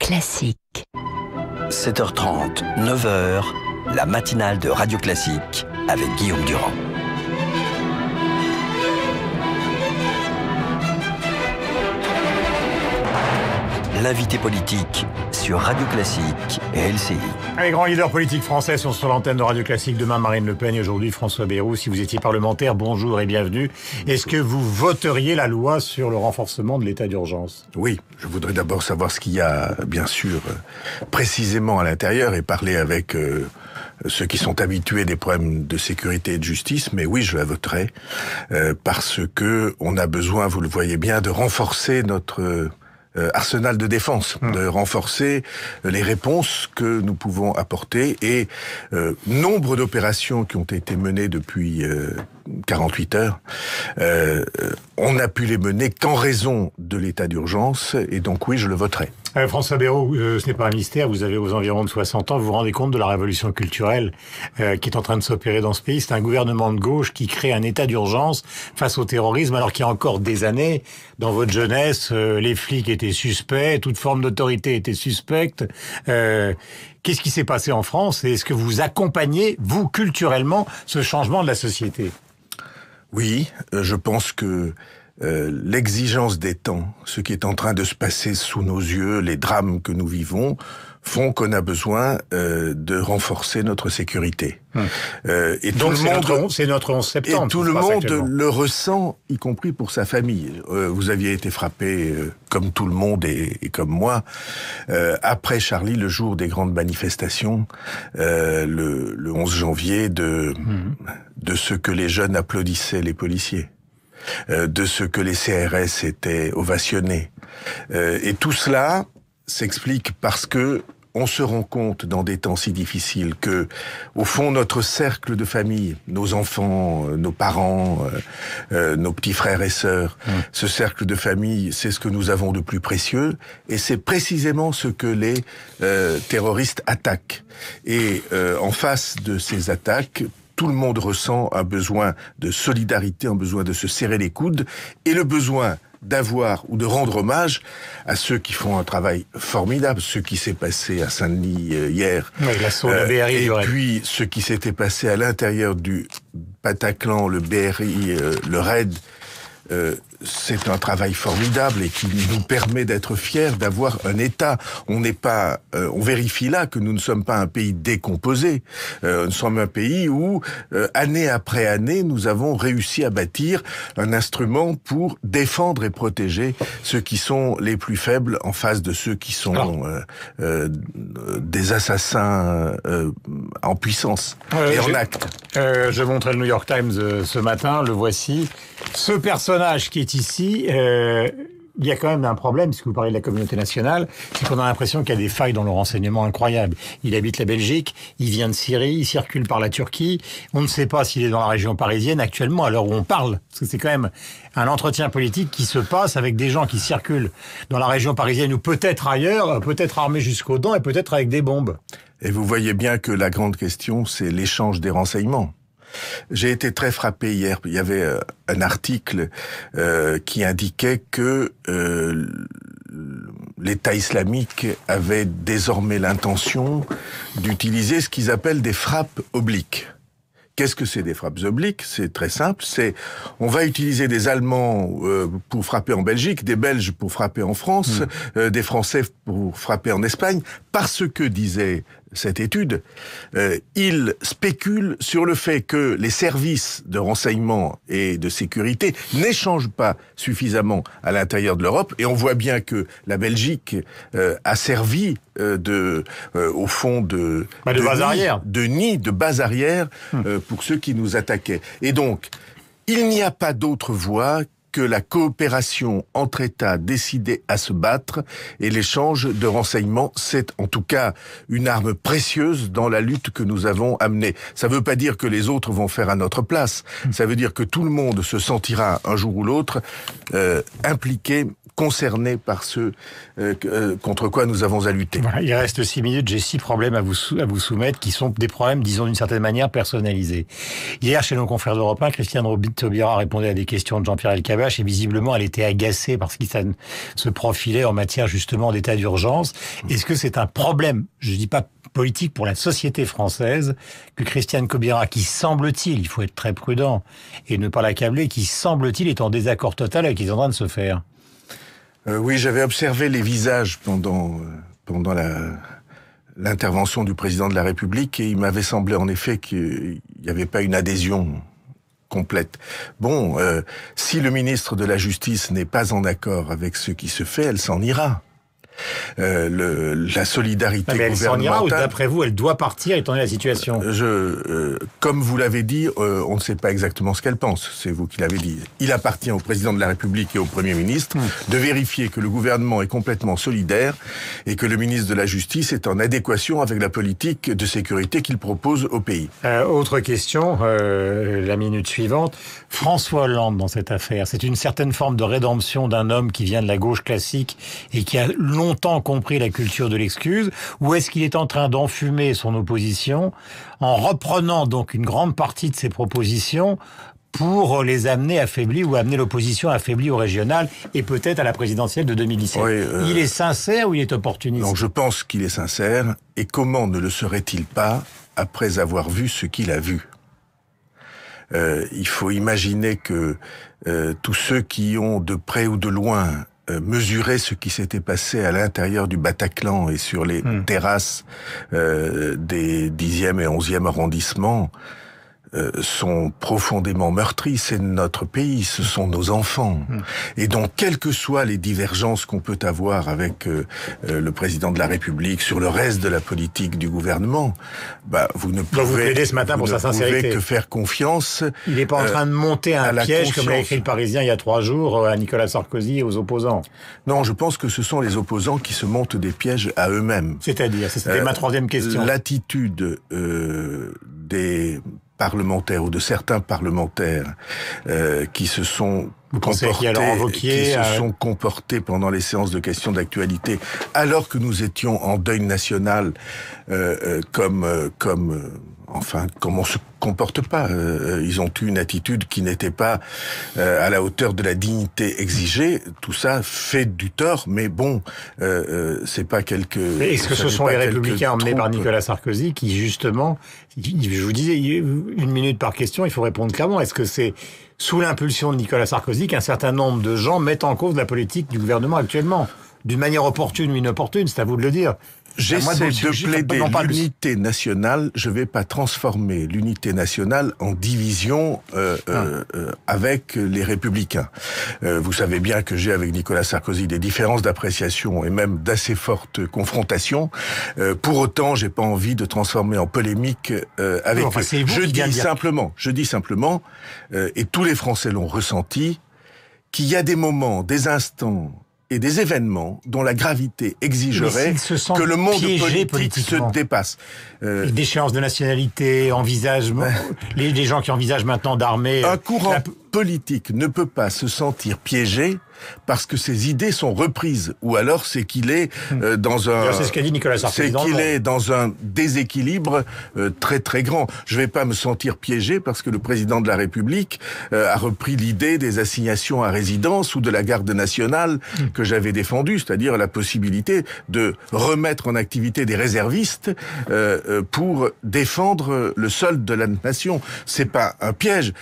Classique. 7h30, 9h, la matinale de Radio Classique avec Guillaume Durand. L'invité politique sur Radio Classique et LCI. Les grands leaders politiques français sont sur l'antenne de Radio Classique. Demain, Marine Le Pen et aujourd'hui François Bayrou. Si vous étiez parlementaire, bonjour et bienvenue. Est-ce que vous voteriez la loi sur le renforcement de l'état d'urgence ? Oui, je voudrais d'abord savoir ce qu'il y a, bien sûr, précisément à l'intérieur et parler avec ceux qui sont habitués des problèmes de sécurité et de justice. Mais oui, je la voterai parce que on a besoin, vous le voyez bien, de renforcer notre arsenal de défense, de renforcer les réponses que nous pouvons apporter et nombre d'opérations qui ont été menées depuis 48 heures, on n'a pu les mener qu'en raison de l'état d'urgence et donc oui, je le voterai. François Bayrou, ce n'est pas un mystère, vous avez aux environs de 60 ans, vous vous rendez compte de la révolution culturelle qui est en train de s'opérer dans ce pays. C'est un gouvernement de gauche qui crée un état d'urgence face au terrorisme, alors qu'il y a encore des années, dans votre jeunesse, les flics étaient suspects, toute forme d'autorité était suspecte. Qu'est-ce qui s'est passé en France et est-ce que vous accompagnez, vous, culturellement, ce changement de la société ? Oui, je pense que l'exigence des temps, ce qui est en train de se passer sous nos yeux, les drames que nous vivons, font qu'on a besoin de renforcer notre sécurité. Et donc c'est notre 11 septembre. Et tout le monde le ressent, y compris pour sa famille. Vous aviez été frappé, comme tout le monde et comme moi, après Charlie, le jour des grandes manifestations, le 11 janvier, de ce que les jeunes applaudissaient les policiers. De ce que les CRS étaient ovationnés. Et tout cela s'explique parce que on se rend compte dans des temps si difficiles que, au fond, notre cercle de famille, nos enfants, nos parents, nos petits frères et sœurs, ce cercle de famille, c'est ce que nous avons de plus précieux et c'est précisément ce que les terroristes attaquent. Et en face de ces attaques, tout le monde ressent un besoin de solidarité, un besoin de se serrer les coudes et le besoin d'avoir ou de rendre hommage à ceux qui font un travail formidable, ce qui s'est passé à Saint-Denis hier, et puis ce qui s'était passé à l'intérieur du Bataclan, le BRI, le RAID. C'est un travail formidable et qui nous permet d'être fiers d'avoir un État. On n'est pas, on vérifie là que nous ne sommes pas un pays décomposé. Nous sommes un pays où, année après année, nous avons réussi à bâtir un instrument pour défendre et protéger ceux qui sont les plus faibles en face de ceux qui sont des assassins en puissance et en acte. Je montrais le New York Times ce matin, le voici. Ce personnage qui est ici, il y a quand même un problème, puisque vous parlez de la communauté nationale, c'est qu'on a l'impression qu'il y a des failles dans le renseignement incroyables. Il habite la Belgique, il vient de Syrie, il circule par la Turquie, on ne sait pas s'il est dans la région parisienne actuellement, à l'heure où on parle, parce que c'est quand même un entretien politique qui se passe avec des gens qui circulent dans la région parisienne ou peut-être ailleurs, peut-être armés jusqu'aux dents et peut-être avec des bombes. Et vous voyez bien que la grande question, c'est l'échange des renseignements. J'ai été très frappé hier. Il y avait un article qui indiquait que l'État islamique avait désormais l'intention d'utiliser ce qu'ils appellent des frappes obliques. Qu'est-ce que c'est des frappes obliques ? C'est très simple, on va utiliser des Allemands pour frapper en Belgique, des Belges pour frapper en France, des Français pour frapper en Espagne, parce que, disait cette étude, il spécule sur le fait que les services de renseignement et de sécurité n'échangent pas suffisamment à l'intérieur de l'Europe, et on voit bien que la Belgique a servi au fond de nid, de base arrière pour ceux qui nous attaquaient. Et donc, il n'y a pas d'autre voie que la coopération entre États décidés à se battre et l'échange de renseignements, c'est en tout cas une arme précieuse dans la lutte que nous avons amenée. Ça ne veut pas dire que les autres vont faire à notre place. Ça veut dire que tout le monde se sentira un jour ou l'autre impliqué, concerné par ceux contre quoi nous avons à lutter. Voilà, il reste 6 minutes, j'ai 6 problèmes à vous soumettre qui sont des problèmes, disons d'une certaine manière, personnalisés. Hier, chez nos confrères d'Europe 1, Christiane Taubira répondait à des questions de Jean-Pierre Elkabbach OVH et visiblement elle était agacée parce qu'il se profilait en matière justement d'état d'urgence. Est-ce que c'est un problème, je dis pas politique, pour la société française que Christiane Taubira, qui semble-t-il, il faut être très prudent et ne pas l'accabler, qui semble-t-il est en désaccord total avec ce qui est en train de se faire? Oui, j'avais observé les visages pendant l'intervention du président de la République et il m'avait semblé en effet qu'il n'y avait pas une adhésion complète. Bon, si le ministre de la Justice n'est pas en accord avec ce qui se fait, elle s'en ira. La solidarité mais elle s'en gouvernementale... ira, ou d'après vous, elle doit partir étant donné la situation? Comme vous l'avez dit, on ne sait pas exactement ce qu'elle pense. C'est vous qui l'avez dit. Il appartient au président de la République et au Premier ministre de vérifier que le gouvernement est complètement solidaire et que le ministre de la Justice est en adéquation avec la politique de sécurité qu'il propose au pays. Autre question, la minute suivante. François Hollande dans cette affaire, c'est une certaine forme de rédemption d'un homme qui vient de la gauche classique et qui a longtemps compris la culture de l'excuse, ou est-ce qu'il est en train d'enfumer son opposition en reprenant donc une grande partie de ses propositions pour les amener affaiblis ou amener l'opposition affaiblie au régional et peut-être à la présidentielle de 2017. Oui, il est sincère ou il est opportuniste? Donc je pense qu'il est sincère, et comment ne le serait-il pas après avoir vu ce qu'il a vu? Il faut imaginer que tous ceux qui ont de près ou de loin mesuré ce qui s'était passé à l'intérieur du Bataclan et sur les terrasses des 10e et 11e arrondissements sont profondément meurtris. C'est notre pays, ce sont nos enfants. Et donc, quelles que soient les divergences qu'on peut avoir avec le président de la République sur le reste de la politique du gouvernement, vous ne pouvez, ce matin pour sa sincérité. Que faire confiance. Il n'est pas en train de monter un piège, comme l'a écrit le Parisien il y a 3 jours, à Nicolas Sarkozy et aux opposants. Non, je pense que ce sont les opposants qui se montent des pièges à eux-mêmes. C'est-à-dire, c'était ma 3e question. L'attitude des parlementaires ou de certains parlementaires qui se sont comportés pendant les séances de questions d'actualité, alors que nous étions en deuil national, comme on se comporte pas. Ils ont eu une attitude qui n'était pas à la hauteur de la dignité exigée. Tout ça fait du tort, mais bon, c'est pas quelque... Est-ce que ce sont les Républicains emmenés par Nicolas Sarkozy qui, justement, je vous disais, 1 minute par question, il faut répondre clairement. Est-ce que c'est sous l'impulsion de Nicolas Sarkozy qu'un certain nombre de gens mettent en cause la politique du gouvernement actuellement? D'une manière opportune ou inopportune, c'est à vous de le dire. J'essaie de plaider l'unité nationale. Je ne vais pas transformer l'unité nationale en division avec les Républicains. Vous savez bien que j'ai avec Nicolas Sarkozy des différences d'appréciation et même d'assez fortes confrontations. Pour autant, j'ai pas envie de transformer en polémique avec eux. Je dis simplement, et tous les Français l'ont ressenti, qu'il y a des moments, des instants et des événements dont la gravité exigerait que le monde politique se dépasse. D'échéance de nationalité, les gens qui envisagent maintenant d'armer... Un courant politique ne peut pas se sentir piégé parce que ses idées sont reprises, ou alors c'est qu'il est dans un... C'est ce qu'a dit Nicolas Sarkozy. C'est qu'il est dans un déséquilibre très très grand. Je vais pas me sentir piégé parce que le président de la République a repris l'idée des assignations à résidence ou de la garde nationale que j'avais défendue, c'est-à-dire la possibilité de remettre en activité des réservistes pour défendre le sol de la nation. C'est pas un piège,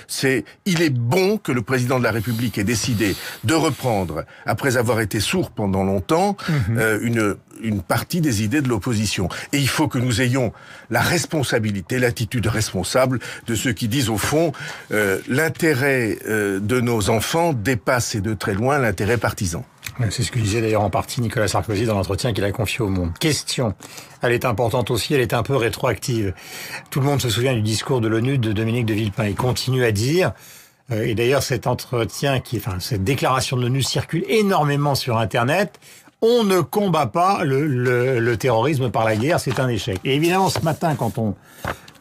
il est bon que le président de la République ait décidé de reprendre, après avoir été sourd pendant longtemps, une partie des idées de l'opposition. Et il faut que nous ayons la responsabilité, l'attitude responsable de ceux qui disent au fond l'intérêt de nos enfants dépasse et de très loin l'intérêt partisan. C'est ce que disait d'ailleurs en partie Nicolas Sarkozy dans l'entretien qu'il a confié au Monde. Question, elle est importante aussi, elle est un peu rétroactive. Tout le monde se souvient du discours de l'ONU de Dominique de Villepin. Il continue à dire... Et d'ailleurs, cet entretien, cette déclaration de l'ONU circule énormément sur Internet. On ne combat pas le terrorisme par la guerre, c'est un échec. Et évidemment, ce matin, quand on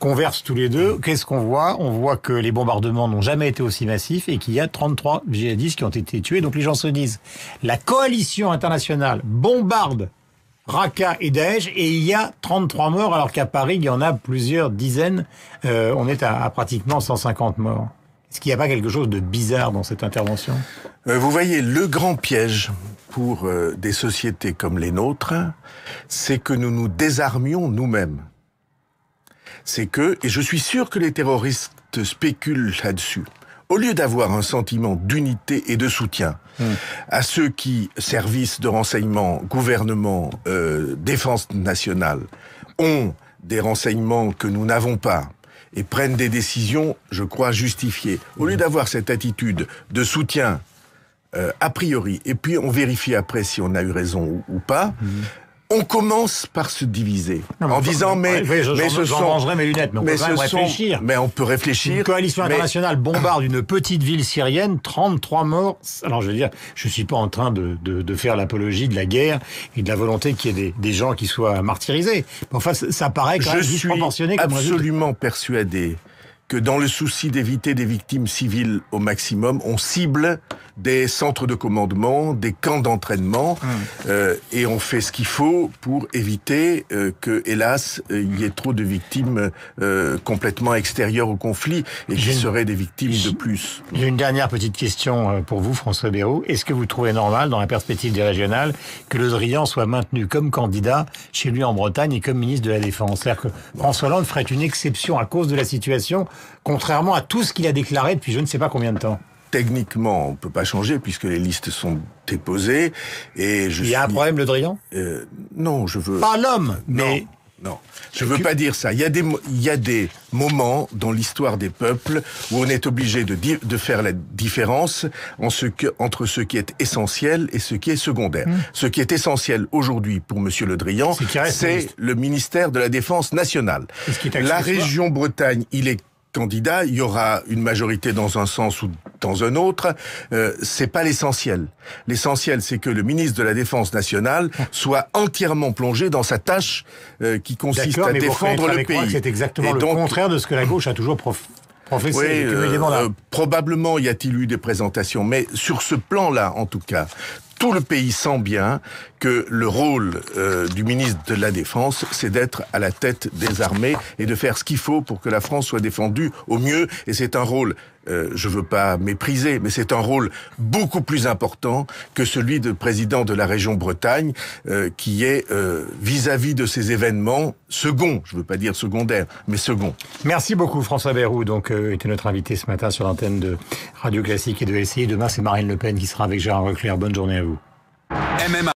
converse tous les deux, qu'est-ce qu'on voit? On voit que les bombardements n'ont jamais été aussi massifs et qu'il y a 33 djihadistes qui ont été tués. Donc les gens se disent, la coalition internationale bombarde Raqqa et Daesh, et il y a 33 morts, alors qu'à Paris, il y en a plusieurs dizaines. On est à pratiquement 150 morts. Est-ce qu'il n'y a pas quelque chose de bizarre dans cette intervention? Vous voyez, le grand piège pour des sociétés comme les nôtres, c'est que nous nous désarmions nous-mêmes. C'est que, et je suis sûr que les terroristes spéculent là-dessus, au lieu d'avoir un sentiment d'unité et de soutien à ceux qui, services de renseignement, gouvernement, défense nationale, ont des renseignements que nous n'avons pas, et prennent des décisions, je crois, justifiées. Au lieu d'avoir cette attitude de soutien a priori, et puis on vérifie après si on a eu raison ou pas, on commence par se diviser en disant mais ce sont rangerai mes lunettes, mais on peut quand même réfléchir. Mais on peut réfléchir. Une coalition internationale bombarde une petite ville syrienne, 33 morts. Alors je veux dire, je suis pas en train de faire l'apologie de la guerre et de la volonté qu'il y ait des gens qui soient martyrisés. Enfin, ça paraît quand même disproportionné. Je suis absolument persuadé que dans le souci d'éviter des victimes civiles au maximum, on cible des centres de commandement, des camps d'entraînement, et on fait ce qu'il faut pour éviter que, hélas, il y ait trop de victimes complètement extérieures au conflit et qui seraient des victimes de plus. J'ai une dernière petite question pour vous, François Bayrou. Est-ce que vous trouvez normal, dans la perspective des régionales, que Le Drian soit maintenu comme candidat chez lui en Bretagne et comme ministre de la Défense? C'est-à-dire que François Hollande ferait une exception à cause de la situation, contrairement à tout ce qu'il a déclaré depuis je ne sais pas combien de temps. Techniquement, on peut pas changer puisque les listes sont déposées et Il y a un problème, Le Drian? Non, je veux... Pas l'homme, mais... Non, je veux pas dire ça. Il y a des moments dans l'histoire des peuples où on est obligé de faire la différence entre ce qui est essentiel et ce qui est secondaire. Ce qui est essentiel aujourd'hui pour Monsieur Le Drian, c'est le ministère de la Défense nationale. La région Bretagne, il est candidat, il y aura une majorité dans un sens ou dans un autre, c'est pas l'essentiel. L'essentiel, c'est que le ministre de la Défense nationale soit entièrement plongé dans sa tâche qui consiste à défendre le pays. C'est exactement le contraire de ce que la gauche a toujours professé. Oui, probablement y a-t-il eu des présentations, mais sur ce plan-là, en tout cas, tout le pays sent bien que le rôle du ministre de la Défense, c'est d'être à la tête des armées et de faire ce qu'il faut pour que la France soit défendue au mieux. Et c'est un rôle, je veux pas mépriser, mais c'est un rôle beaucoup plus important que celui de président de la région Bretagne, qui est vis-à-vis de ces événements second. Je veux pas dire secondaire, mais second. Merci beaucoup, François Bayrou. Donc, était notre invité ce matin sur l'antenne de Radio Classique et de LCI. Demain, c'est Marine Le Pen qui sera avec Gérard Leclerc. Bonne journée à vous.